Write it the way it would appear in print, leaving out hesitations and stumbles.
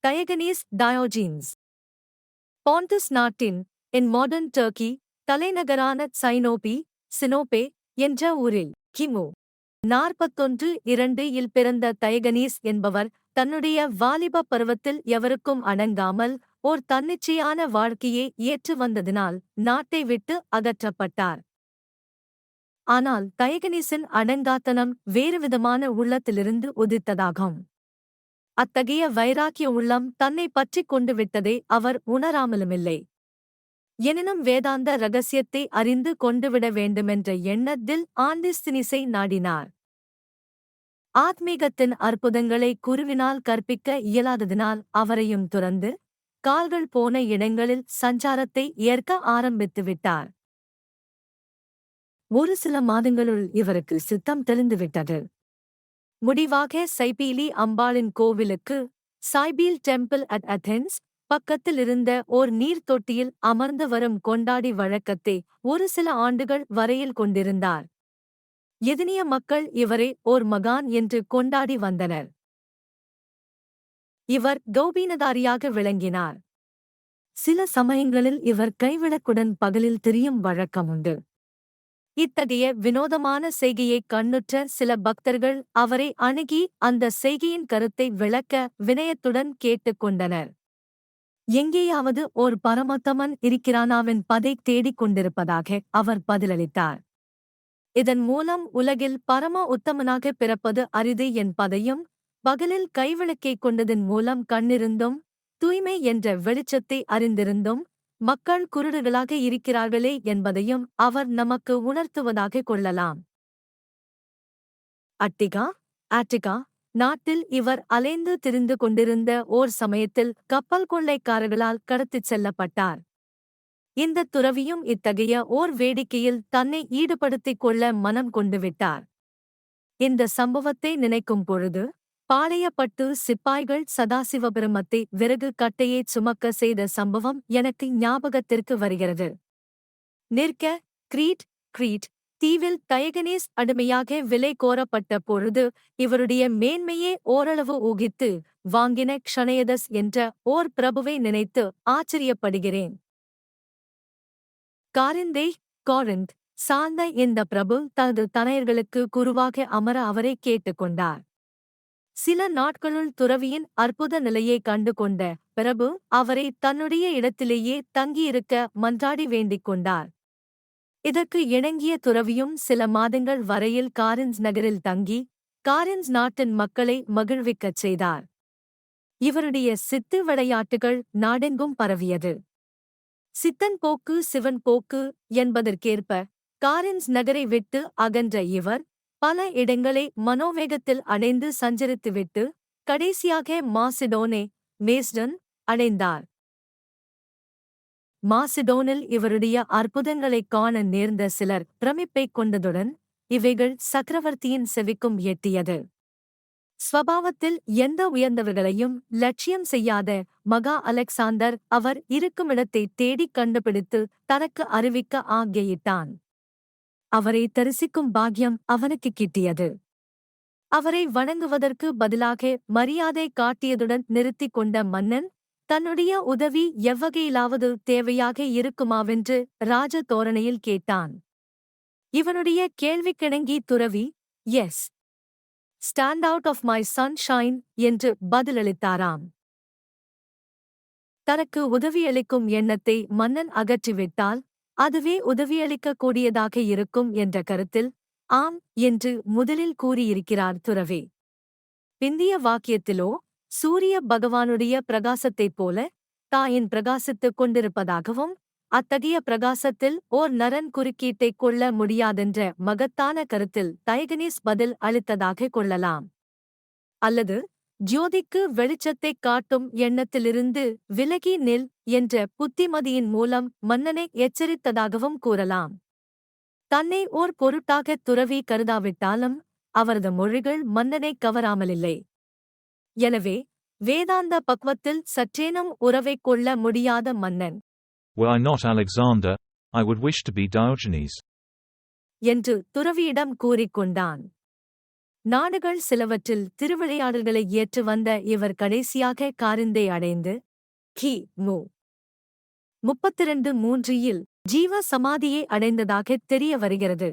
டயகனீஸ் டயோஜீன்ஸ். பாண்டஸ் நாட்டின் இன் modern Turkey தலைநகரான சினோபே என்ற ஊரில் கிமு 41-2 இல் பிறந்த டயகனீஸ் என்பவர் தன்னுடைய வாலிப பருவத்தில் எவருக்கும் அணங்காமல் ஓர் தன்னிச்சையான வாழ்க்கையை ஏற்று வந்ததினால் நாட்டை விட்டு அகற்றப்பட்டார். ஆனால் டயகனீசின் அடங்காத்தனம் வேறுவிதமான உள்ளத்திலிருந்து உதித்ததாகும். அத்தகைய வைராக்கிய உள்ளம் தன்னை பற்றிக் கொண்டு விட்டதை அவர் உணராமலுமில்லை. எனினும் வேதாந்த இரகசியத்தை அறிந்து கொண்டுவிட வேண்டுமென்ற எண்ணத்தில் ஆண்டிஸ்தினிஸை நாடினார். ஆத்மீகத்தின் அற்புதங்களை குருவினால் கற்பிக்க இயலாததினால் அவரையும் துறந்து கால்கள் போன இடங்களில் சஞ்சாரத்தை ஏற்க ஆரம்பித்துவிட்டார். ஒரு சில மாதங்களுள் இவருக்கு சித்தம் தெளிந்துவிட்டது. முடிவாக சைபீலி அம்பாளின் கோவிலுக்கு சைபீல் டெம்பிள் அட் அத்தென்ஸ் பக்கத்தில் இருந்த ஓர் நீர்த்தொட்டியில் அமர்ந்து வரும் கொண்டாடி வழக்கத்தை ஒரு சில ஆண்டுகள் வரையில் கொண்டிருந்தார். எதினிய மக்கள் இவரை ஓர் மகான் என்று கொண்டாடி வந்தனர். இவர் கௌபீனதாரியாக விளங்கினார். சில சமயங்களில் இவர் கைவிளக்குடன் பகலில் திரியும் வழக்கமுண்டு. இத்தகைய வினோதமான செய்கையைக் கண்ணுற்ற சில பக்தர்கள் அவரை அணுகி அந்த செய்கையின் கருத்தை விளக்க வினயத்துடன் கேட்டுக்கொண்டனர். எங்கேயாவது ஓர் பரமத்தமன் இருக்கிறானாவின் பதை தேடிக் கொண்டிருப்பதாக அவர் பதிலளித்தார். இதன் மூலம் உலகில் பரம உத்தமனாக பிறப்பது அரிது என்பதையும் பகலில் கைவிளக்கைக் கொண்டதின் மூலம் கண்ணிருந்தும் தூய்மை என்ற வெளிச்சத்தை அறிந்திருந்தும் மக்கள் குருடர்களாக இருக்கிறார்களே என்பதையும் அவர் நமக்கு உணர்த்துவதாக கொள்ளலாம். ஆட்டிகா நாட்டில் இவர் அலைந்து திரிந்து கொண்டிருந்த ஓர் சமயத்தில் கப்பல் கொள்ளைக்காரர்களால் கடத்திச் செல்லப்பட்டார். இந்தத் துறவியும் இத்தகைய ஓர் வேடிக்கையில் தன்னை ஈடுபடுத்திக் கொள்ள மனம் கொண்டுவிட்டார். இந்த சம்பவத்தை நினைக்கும் பொழுது பாளையப்பட்டு சிப்பாய்கள் சதாசிவபெருமத்தை விறகு கட்டையைச் சுமக்க செய்த சம்பவம் எனக்கு ஞாபகத்திற்கு வருகிறது. கிரீட் தீவில் டயகனீஸ் அடிமையாக விலை கோரப்பட்ட பொழுது இவருடைய மேன்மையே ஓரளவு ஊகித்து வாங்கின க்ஷணயதஸ் என்ற ஓர் பிரபுவை நினைத்து ஆச்சரியப்படுகிறேன். காரிந்த் சார்ந்த இந்த பிரபு தனது தனையர்களுக்கு குருவாக அமர அவரை கேட்டுக்கொண்டார். சில நாட்களுள் துறவியின் அற்புத நிலையை கண்டு கொண்ட பிரபு அவரை தன்னுடைய இடத்திலேயே தங்கியிருக்க மன்றாடி வேண்டிக் கொண்டார். இதற்கு இணங்கிய துறவியும் சில மாதங்கள் வரையில் காரின்ஸ் நகரில் தங்கி காரின்ஸ் நாட்டின் மக்களை மகிழ்விக்கச் செய்தார். இவருடைய சித்து விளையாட்டுகள் நாடெங்கும் பரவியது. சித்தன் போக்கு சிவன் போக்கு என்பதற்கேற்ப காரின்ஸ் நகரை விட்டு அகன்ற இவர் பல இடங்களை மனோவேகத்தில் அடைந்து சஞ்சரித்துவிட்டு கடைசியாக மேஸ்டன் அடைந்தார். மாசிடோனில் இவருடைய அற்புதங்களைக் காண நேர்ந்த சிலர் பிரமிப்பைக் கொண்டதுடன் இவைகள் சக்கரவர்த்தியின் செவிக்கும் எட்டியது. ஸ்வபாவத்தில் எந்த உயர்ந்தவர்களையும் லட்சியம் செய்யாத மகா அலெக்சாந்தர் அவர் இருக்குமிடத்தை தேடிக் கண்டுபிடித்து தனக்கு அறிவிக்க ஆக்ஞையிட்டான். அவரை தரிசிக்கும் பாக்கியம் அவனுக்கு கிட்டியது. அவரை வணங்குவதற்கு பதிலாக மரியாதை காட்டியதுடன் நிறுத்திக் கொண்ட மன்னன் தன்னுடைய உதவி எவ்வகையிலாவது தேவையாக இருக்குமாவென்று ராஜ தோரணையில் கேட்டான். இவனுடைய கேள்விக்கிணங்கி துறவி yes stand out of my sunshine என்று பதிலளித்தாராம். தனக்கு உதவியளிக்கும் எண்ணத்தை மன்னன் அகற்றிவிட்டால் அதுவே உதவியளிக்கக்கூடியதாக இருக்கும் என்ற கருத்தில் ஆம் என்று முதலில் கூறியிருக்கிறார் துறவி. பிந்திய வாக்கியத்திலோ சூரிய பகவானுடைய பிரகாசத்தைப் போல தாயின் பிரகாசித்துக் கொண்டிருப்பதாகவும் அத்தகைய பிரகாசத்தில் ஓர் நரன் குறுக்கீட்டைக் கொள்ள முடியாதென்ற மகத்தான கருத்தில் டயகனீஸ் பதில் அளித்ததாக கொள்ளலாம். அல்லது ஜோதிக்கு வெளிச்சத்தைக் காட்டும் எண்ணத்திலிருந்து விலகி நில் என்ற புத்திமதியின் மூலம் மன்னனை எச்சரித்ததாகவும் கூறலாம். தன்னை ஓர் பொருட்டாகத் துறவி கருதாவிட்டாலும் அவரது மொழிகள் மன்னனை கவராமலில்லை. எனவே வேதாந்த பக்வத்தில் சற்றேனும் உறவைக் கொள்ள முடியாத மன்னன் Were I not Alexander, I would wish to be Diogenes. என்று துறவியிடம் கூறிக்கொண்டான். நாடுகள் சிலவற்றில் திருவிளையாடல்களை ஏற்று வந்த இவர் கடைசியாக காரிந்தை அடைந்து கி.மு. 32-3 ஜீவ சமாதியை அடைந்ததாகத் தெரிய வருகிறது.